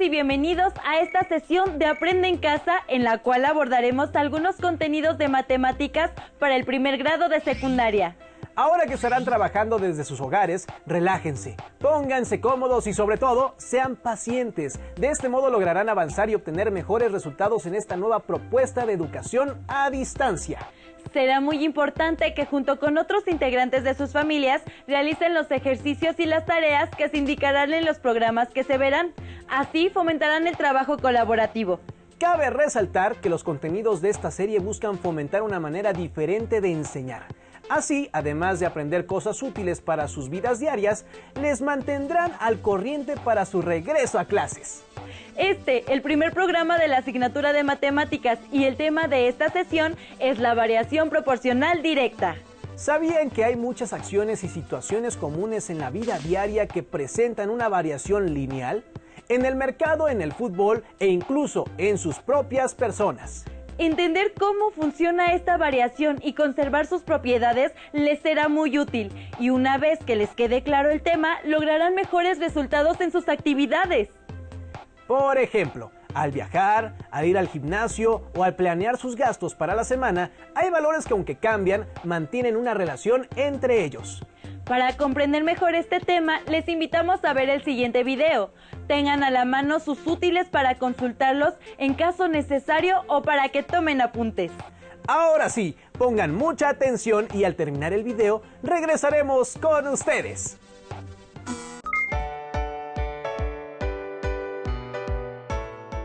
y bienvenidos a esta sesión de Aprende en Casa, en la cual abordaremos algunos contenidos de matemáticas para el primer grado de secundaria. Ahora que estarán trabajando desde sus hogares, relájense, pónganse cómodos y sobre todo, sean pacientes. De este modo lograrán avanzar y obtener mejores resultados en esta nueva propuesta de educación a distancia. Será muy importante que junto con otros integrantes de sus familias realicen los ejercicios y las tareas que se indicarán en los programas que se verán. Así fomentarán el trabajo colaborativo. Cabe resaltar que los contenidos de esta serie buscan fomentar una manera diferente de enseñar. Así, además de aprender cosas útiles para sus vidas diarias, les mantendrán al corriente para su regreso a clases. El primer programa de la asignatura de matemáticas y el tema de esta sesión es la variación proporcional directa. ¿Sabían que hay muchas acciones y situaciones comunes en la vida diaria que presentan una variación lineal? En el mercado, en el fútbol e incluso en sus propias personas. Entender cómo funciona esta variación y conservar sus propiedades les será muy útil, y una vez que les quede claro el tema, lograrán mejores resultados en sus actividades. Por ejemplo, al viajar, al ir al gimnasio o al planear sus gastos para la semana, hay valores que aunque cambian, mantienen una relación entre ellos. Para comprender mejor este tema, les invitamos a ver el siguiente video. Tengan a la mano sus útiles para consultarlos en caso necesario o para que tomen apuntes. Ahora sí, pongan mucha atención y al terminar el video, regresaremos con ustedes.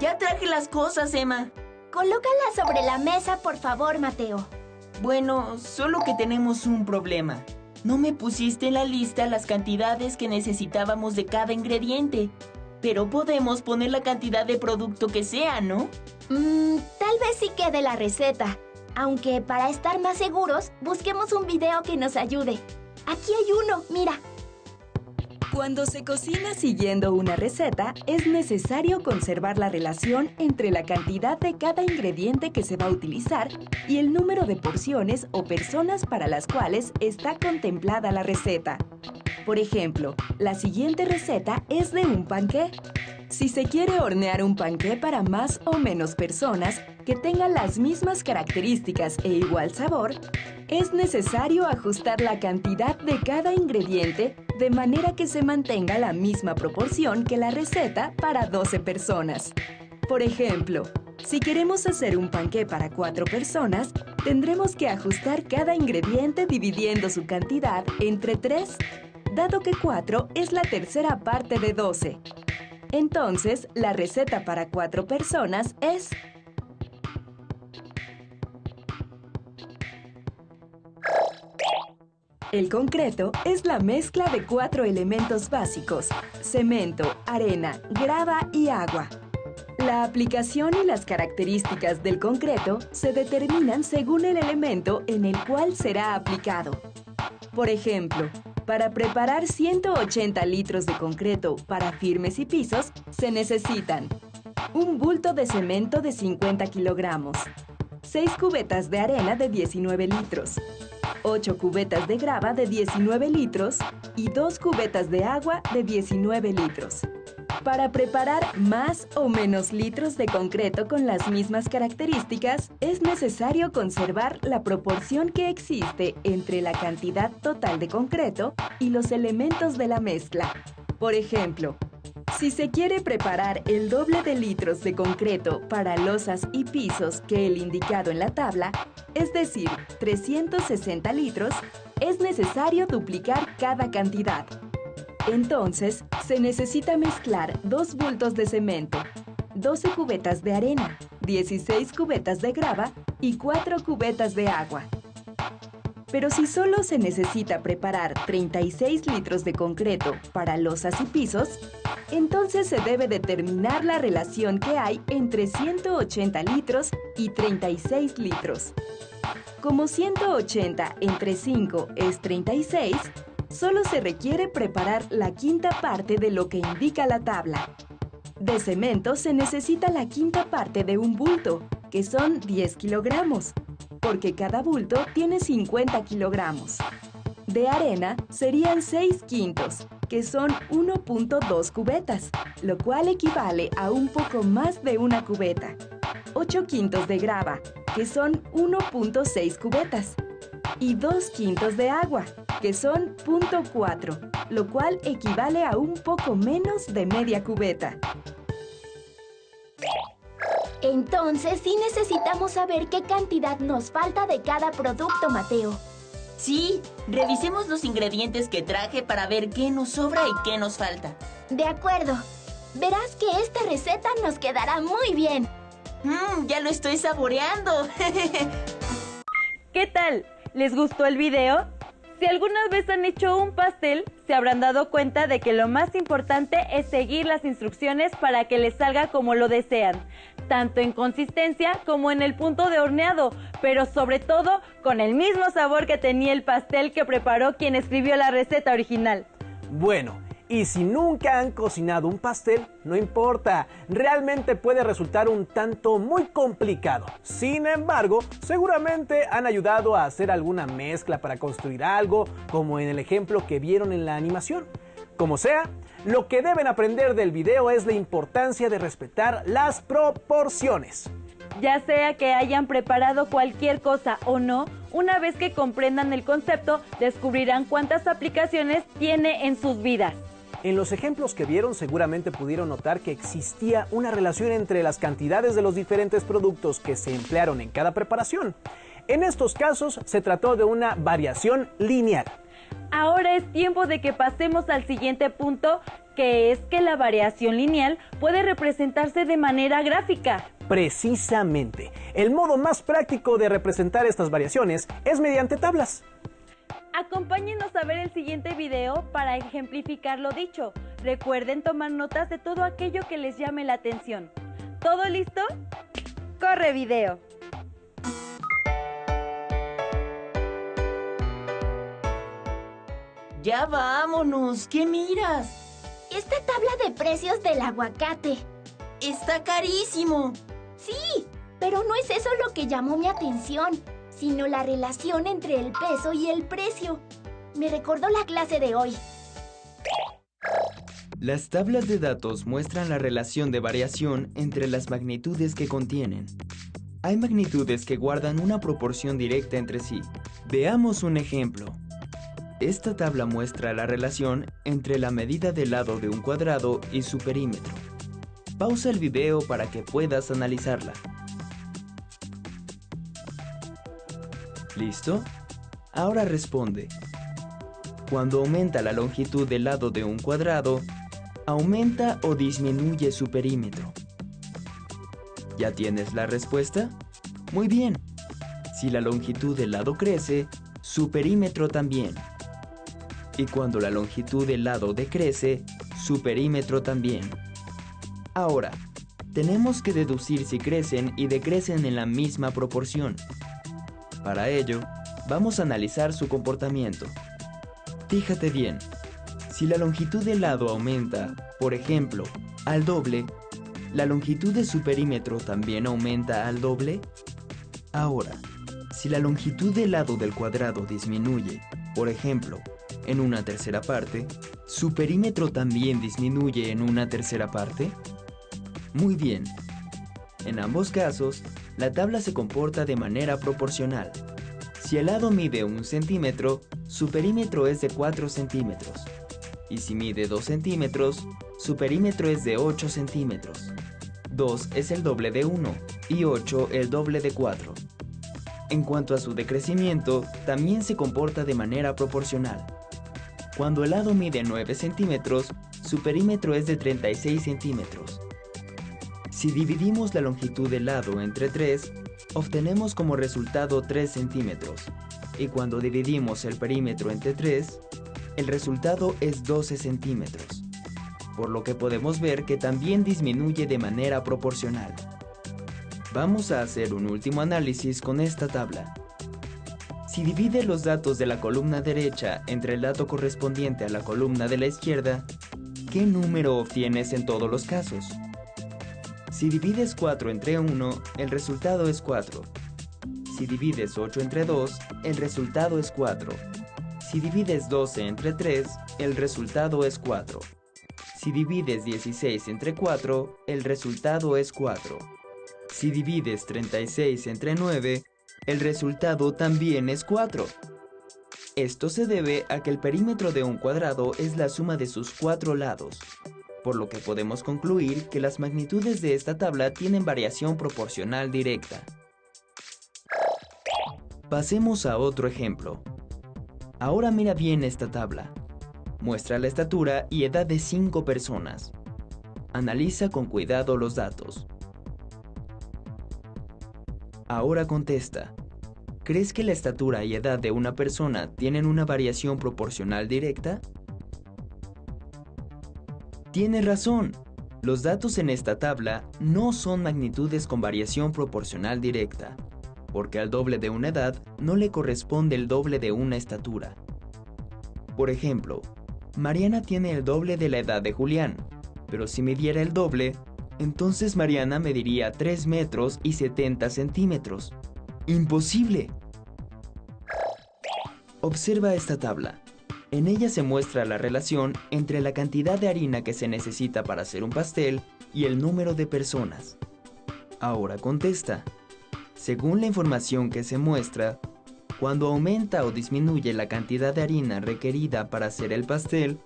Ya traje las cosas, Emma. Colócalas sobre la mesa, por favor, Mateo. Bueno, solo que tenemos un problema. No me pusiste en la lista las cantidades que necesitábamos de cada ingrediente. Pero podemos poner la cantidad de producto que sea, ¿no? Tal vez sí quede la receta. Aunque para estar más seguros, busquemos un video que nos ayude. Aquí hay uno, mira. Cuando se cocina siguiendo una receta, es necesario conservar la relación entre la cantidad de cada ingrediente que se va a utilizar y el número de porciones o personas para las cuales está contemplada la receta. Por ejemplo, la siguiente receta es de un panqué. Si se quiere hornear un panqué para más o menos personas que tengan las mismas características e igual sabor, es necesario ajustar la cantidad de cada ingrediente de manera que se mantenga la misma proporción que la receta para 12 personas. Por ejemplo, si queremos hacer un panqué para 4 personas, tendremos que ajustar cada ingrediente dividiendo su cantidad entre 3, dado que 4 es la tercera parte de 12. Entonces, la receta para 4 personas es... El concreto es la mezcla de 4 elementos básicos: cemento, arena, grava y agua. La aplicación y las características del concreto se determinan según el elemento en el cual será aplicado. Por ejemplo, para preparar 180 litros de concreto para firmes y pisos, se necesitan un bulto de cemento de 50 kilogramos, 6 cubetas de arena de 19 litros, 8 cubetas de grava de 19 litros y 2 cubetas de agua de 19 litros. Para preparar más o menos litros de concreto con las mismas características, es necesario conservar la proporción que existe entre la cantidad total de concreto y los elementos de la mezcla. Por ejemplo, si se quiere preparar el doble de litros de concreto para losas y pisos que el indicado en la tabla, es decir, 360 litros, es necesario duplicar cada cantidad. Entonces, se necesita mezclar 2 bultos de cemento, 12 cubetas de arena, 16 cubetas de grava y 4 cubetas de agua. Pero si solo se necesita preparar 36 litros de concreto para losas y pisos, entonces se debe determinar la relación que hay entre 180 litros y 36 litros. Como 180 entre 5 es 36, solo se requiere preparar la quinta parte de lo que indica la tabla. De cemento se necesita la quinta parte de un bulto, que son 10 kilogramos, porque cada bulto tiene 50 kilogramos. De arena serían 6 quintos, que son 1.2 cubetas, lo cual equivale a un poco más de una cubeta. 8 quintos de grava, que son 1.6 cubetas. Y 2 quintos de agua, que son 0.4, lo cual equivale a un poco menos de media cubeta. Entonces sí necesitamos saber qué cantidad nos falta de cada producto, Mateo. Sí, revisemos los ingredientes que traje para ver qué nos sobra y qué nos falta. De acuerdo. Verás que esta receta nos quedará muy bien. Ya lo estoy saboreando. ¿Qué tal? ¿Les gustó el video? Si alguna vez han hecho un pastel, se habrán dado cuenta de que lo más importante es seguir las instrucciones para que les salga como lo desean, tanto en consistencia como en el punto de horneado, pero sobre todo con el mismo sabor que tenía el pastel que preparó quien escribió la receta original. Bueno, y si nunca han cocinado un pastel, no importa, realmente puede resultar un tanto muy complicado. Sin embargo, seguramente han ayudado a hacer alguna mezcla para construir algo, como en el ejemplo que vieron en la animación. Como sea, lo que deben aprender del video es la importancia de respetar las proporciones. Ya sea que hayan preparado cualquier cosa o no, una vez que comprendan el concepto, descubrirán cuántas aplicaciones tiene en sus vidas. En los ejemplos que vieron seguramente pudieron notar que existía una relación entre las cantidades de los diferentes productos que se emplearon en cada preparación. En estos casos se trató de una variación lineal. Ahora es tiempo de que pasemos al siguiente punto, que es que la variación lineal puede representarse de manera gráfica. Precisamente, el modo más práctico de representar estas variaciones es mediante tablas. Acompáñenos a ver el siguiente video para ejemplificar lo dicho. Recuerden tomar notas de todo aquello que les llame la atención. ¿Todo listo? ¡Corre video! Ya vámonos, ¿qué miras? Esta tabla de precios del aguacate. Está carísimo. Sí, pero no es eso lo que llamó mi atención, sino la relación entre el peso y el precio. Me recordó la clase de hoy. Las tablas de datos muestran la relación de variación entre las magnitudes que contienen. Hay magnitudes que guardan una proporción directa entre sí. Veamos un ejemplo. Esta tabla muestra la relación entre la medida del lado de un cuadrado y su perímetro. Pausa el video para que puedas analizarla. ¿Listo? Ahora responde. Cuando aumenta la longitud del lado de un cuadrado, ¿aumenta o disminuye su perímetro? ¿Ya tienes la respuesta? Muy bien. Si la longitud del lado crece, su perímetro también. Y cuando la longitud del lado decrece, su perímetro también. Ahora, tenemos que deducir si crecen y decrecen en la misma proporción. Para ello, vamos a analizar su comportamiento. Fíjate bien, si la longitud del lado aumenta, por ejemplo, al doble, ¿la longitud de su perímetro también aumenta al doble? Ahora, si la longitud del lado del cuadrado disminuye, por ejemplo, en una tercera parte, ¿su perímetro también disminuye en una tercera parte? Muy bien. En ambos casos, la tabla se comporta de manera proporcional. Si el lado mide 1 centímetro, su perímetro es de 4 centímetros. Y si mide 2 centímetros, su perímetro es de 8 centímetros. 2 es el doble de 1 y 8 el doble de 4. En cuanto a su decrecimiento, también se comporta de manera proporcional. Cuando el lado mide 9 centímetros, su perímetro es de 36 centímetros. Si dividimos la longitud del lado entre 3, obtenemos como resultado 3 centímetros. Y cuando dividimos el perímetro entre 3, el resultado es 12 centímetros. Por lo que podemos ver que también disminuye de manera proporcional. Vamos a hacer un último análisis con esta tabla. Si divides los datos de la columna derecha entre el dato correspondiente a la columna de la izquierda, ¿qué número obtienes en todos los casos? Si divides 4 entre 1, el resultado es 4. Si divides 8 entre 2, el resultado es 4. Si divides 12 entre 3, el resultado es 4. Si divides 16 entre 4, el resultado es 4. Si divides 36 entre 9, el resultado también es 4. Esto se debe a que el perímetro de un cuadrado es la suma de sus 4 lados, por lo que podemos concluir que las magnitudes de esta tabla tienen variación proporcional directa. Pasemos a otro ejemplo. Ahora mira bien esta tabla. Muestra la estatura y edad de 5 personas. Analiza con cuidado los datos. Ahora contesta. ¿Crees que la estatura y edad de una persona tienen una variación proporcional directa? Tienes razón. Los datos en esta tabla no son magnitudes con variación proporcional directa, porque al doble de una edad no le corresponde el doble de una estatura. Por ejemplo, Mariana tiene el doble de la edad de Julián, pero si midiera el doble, entonces Mariana mediría 3 metros y 70 centímetros. ¡Imposible! Observa esta tabla. En ella se muestra la relación entre la cantidad de harina que se necesita para hacer un pastel y el número de personas. Ahora contesta. Según la información que se muestra, cuando aumenta o disminuye la cantidad de harina requerida para hacer el pastel,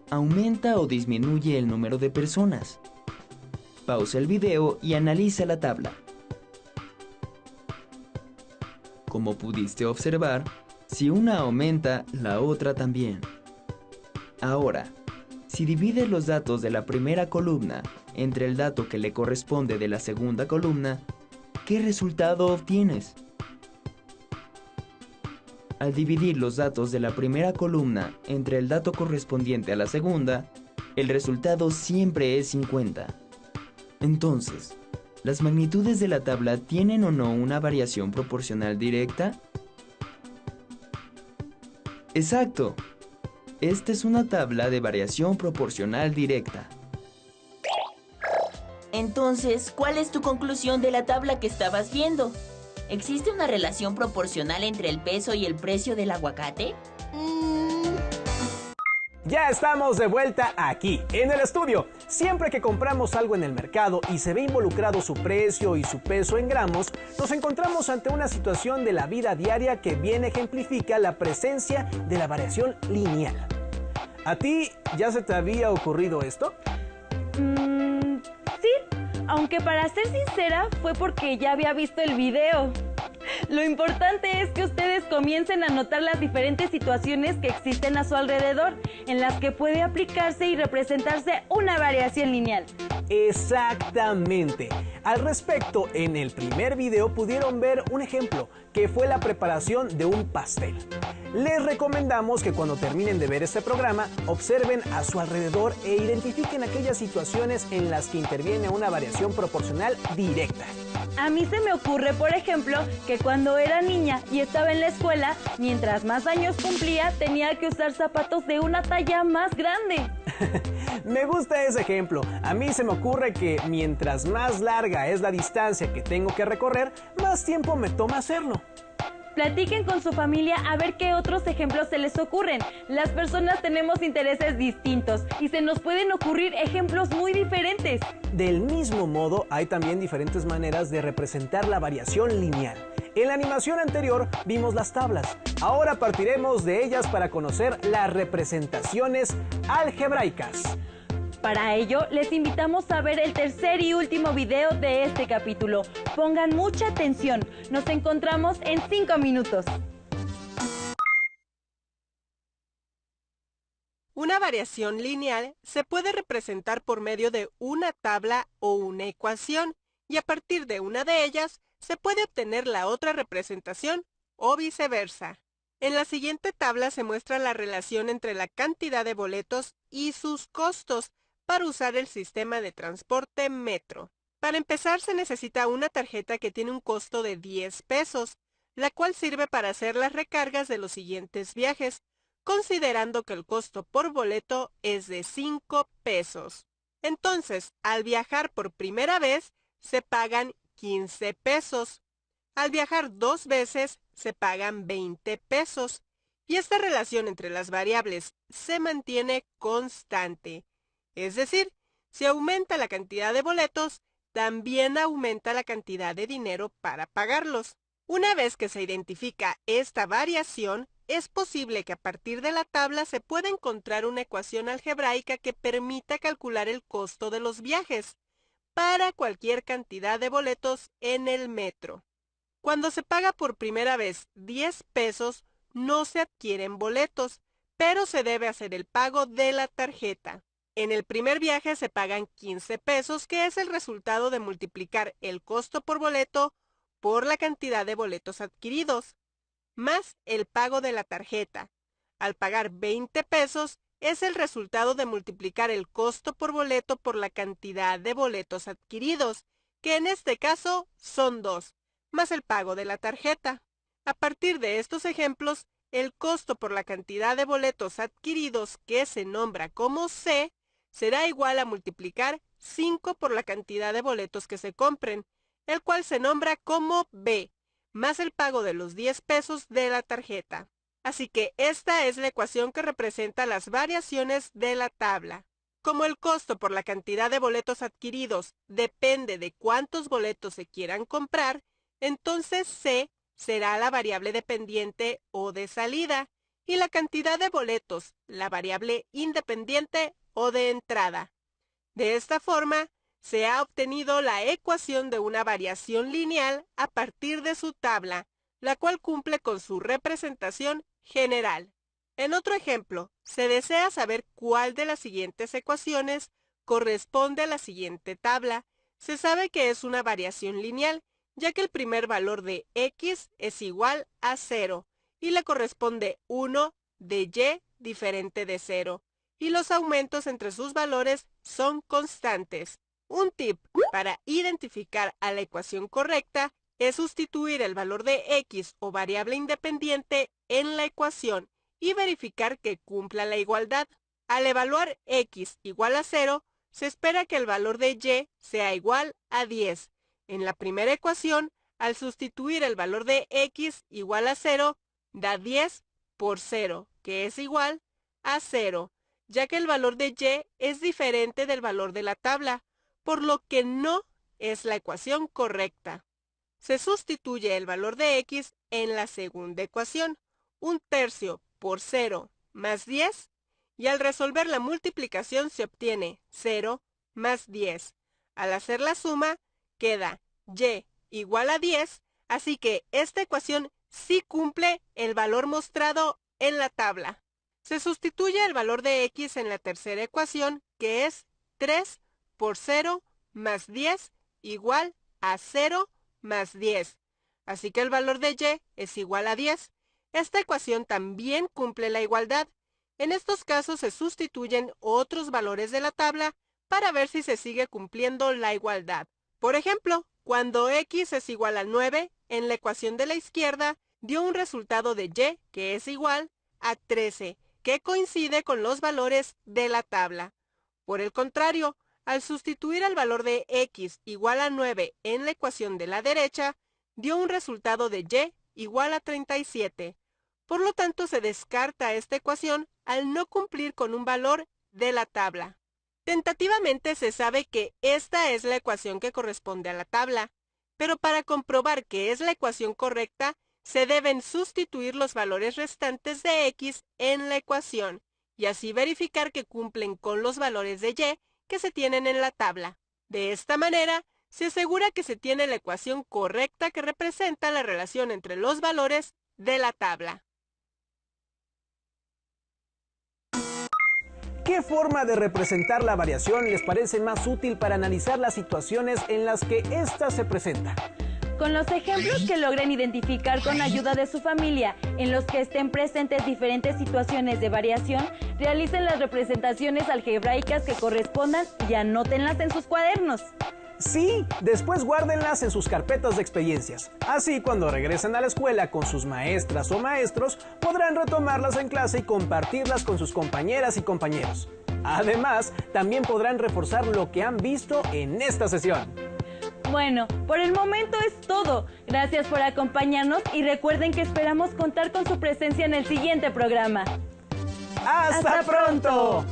aumenta o disminuye el número de personas. Pausa el video y analiza la tabla. Como pudiste observar, si una aumenta, la otra también. Ahora, si divides los datos de la primera columna entre el dato que le corresponde de la segunda columna, ¿qué resultado obtienes? Al dividir los datos de la primera columna entre el dato correspondiente a la segunda, el resultado siempre es 50. Entonces, ¿las magnitudes de la tabla tienen o no una variación proporcional directa? ¡Exacto! Esta es una tabla de variación proporcional directa. Entonces, ¿cuál es tu conclusión de la tabla que estabas viendo? ¿Existe una relación proporcional entre el peso y el precio del aguacate? Ya estamos de vuelta aquí, en el estudio. Siempre que compramos algo en el mercado y se ve involucrado su precio y su peso en gramos, nos encontramos ante una situación de la vida diaria que bien ejemplifica la presencia de la variación lineal. ¿A ti ya se te había ocurrido esto? Sí, aunque para ser sincera fue porque ya había visto el video. Lo importante es que ustedes comiencen a notar las diferentes situaciones que existen a su alrededor, en las que puede aplicarse y representarse una variación lineal. Exactamente. Al respecto, en el primer video pudieron ver un ejemplo, que fue la preparación de un pastel. Les recomendamos que cuando terminen de ver este programa, observen a su alrededor e identifiquen aquellas situaciones en las que interviene una variación proporcional directa. A mí se me ocurre, por ejemplo, que cuando era niña y estaba en la escuela, mientras más años cumplía, tenía que usar zapatos de una talla más grande. Me gusta ese ejemplo. A mí se me ocurre que mientras más larga es la distancia que tengo que recorrer, más tiempo me toma hacerlo. Platiquen con su familia a ver qué otros ejemplos se les ocurren. Las personas tenemos intereses distintos y se nos pueden ocurrir ejemplos muy diferentes. Del mismo modo, hay también diferentes maneras de representar la variación lineal. En la animación anterior vimos las tablas. Ahora partiremos de ellas para conocer las representaciones algebraicas. Para ello, les invitamos a ver el tercer y último video de este capítulo. Pongan mucha atención. Nos encontramos en 5 minutos. Una variación lineal se puede representar por medio de una tabla o una ecuación, y a partir de una de ellas se puede obtener la otra representación o viceversa. En la siguiente tabla se muestra la relación entre la cantidad de boletos y sus costos para usar el sistema de transporte metro. Para empezar, se necesita una tarjeta que tiene un costo de 10 pesos, la cual sirve para hacer las recargas de los siguientes viajes, considerando que el costo por boleto es de 5 pesos. Entonces, al viajar por primera vez, se pagan 15 pesos. Al viajar 2 veces, se pagan 20 pesos. y esta relación entre las variables se mantiene constante. Es decir, si aumenta la cantidad de boletos, también aumenta la cantidad de dinero para pagarlos. Una vez que se identifica esta variación, es posible que a partir de la tabla se pueda encontrar una ecuación algebraica que permita calcular el costo de los viajes para cualquier cantidad de boletos en el metro. Cuando se paga por primera vez 10 pesos, no se adquieren boletos, pero se debe hacer el pago de la tarjeta. En el primer viaje se pagan 15 pesos, que es el resultado de multiplicar el costo por boleto por la cantidad de boletos adquiridos, más el pago de la tarjeta. Al pagar 20 pesos, es el resultado de multiplicar el costo por boleto por la cantidad de boletos adquiridos, que en este caso son 2, más el pago de la tarjeta. A partir de estos ejemplos, el costo por la cantidad de boletos adquiridos, que se nombra como C, será igual a multiplicar 5 por la cantidad de boletos que se compren, el cual se nombra como B, más el pago de los 10 pesos de la tarjeta. Así que esta es la ecuación que representa las variaciones de la tabla. Como el costo por la cantidad de boletos adquiridos depende de cuántos boletos se quieran comprar, entonces C será la variable dependiente o de salida, y la cantidad de boletos, la variable independiente o de entrada. De esta forma, se ha obtenido la ecuación de una variación lineal a partir de su tabla, la cual cumple con su representación general. En otro ejemplo, se desea saber cuál de las siguientes ecuaciones corresponde a la siguiente tabla. Se sabe que es una variación lineal, ya que el primer valor de x es igual a 0 y le corresponde 1 de y diferente de 0, y los aumentos entre sus valores son constantes. Un tip para identificar a la ecuación correcta es sustituir el valor de x o variable independiente en la ecuación y verificar que cumpla la igualdad. Al evaluar x igual a 0, se espera que el valor de y sea igual a 10. En la primera ecuación, al sustituir el valor de x igual a 0, da 10 por 0, que es igual a 0, ya que el valor de y es diferente del valor de la tabla, por lo que no es la ecuación correcta. Se sustituye el valor de x en la segunda ecuación, 1/3 por 0 más 10, y al resolver la multiplicación se obtiene 0 más 10. Al hacer la suma, queda y igual a 10, así que esta ecuación sí cumple el valor mostrado en la tabla. Se sustituye el valor de x en la tercera ecuación, que es 3 por 0 más 10 igual a 0 más 10. Así que el valor de y es igual a 10. Esta ecuación también cumple la igualdad. En estos casos se sustituyen otros valores de la tabla para ver si se sigue cumpliendo la igualdad. Por ejemplo, cuando x es igual a 9, en la ecuación de la izquierda dio un resultado de y que es igual a 13, que coincide con los valores de la tabla. Por el contrario, al sustituir el valor de x igual a 9 en la ecuación de la derecha, dio un resultado de y igual a 37. Por lo tanto, se descarta esta ecuación al no cumplir con un valor de la tabla. Tentativamente se sabe que esta es la ecuación que corresponde a la tabla, pero para comprobar que es la ecuación correcta, se deben sustituir los valores restantes de x en la ecuación, y así verificar que cumplen con los valores de y que se tienen en la tabla. De esta manera, se asegura que se tiene la ecuación correcta que representa la relación entre los valores de la tabla. ¿Qué forma de representar la variación les parece más útil para analizar las situaciones en las que ésta se presenta? Con los ejemplos que logren identificar con ayuda de su familia, en los que estén presentes diferentes situaciones de variación, realicen las representaciones algebraicas que correspondan y anótenlas en sus cuadernos. Sí, después guárdenlas en sus carpetas de experiencias. Así, cuando regresen a la escuela con sus maestras o maestros, podrán retomarlas en clase y compartirlas con sus compañeras y compañeros. Además, también podrán reforzar lo que han visto en esta sesión. Bueno, por el momento es todo. Gracias por acompañarnos y recuerden que esperamos contar con su presencia en el siguiente programa. ¡Hasta pronto!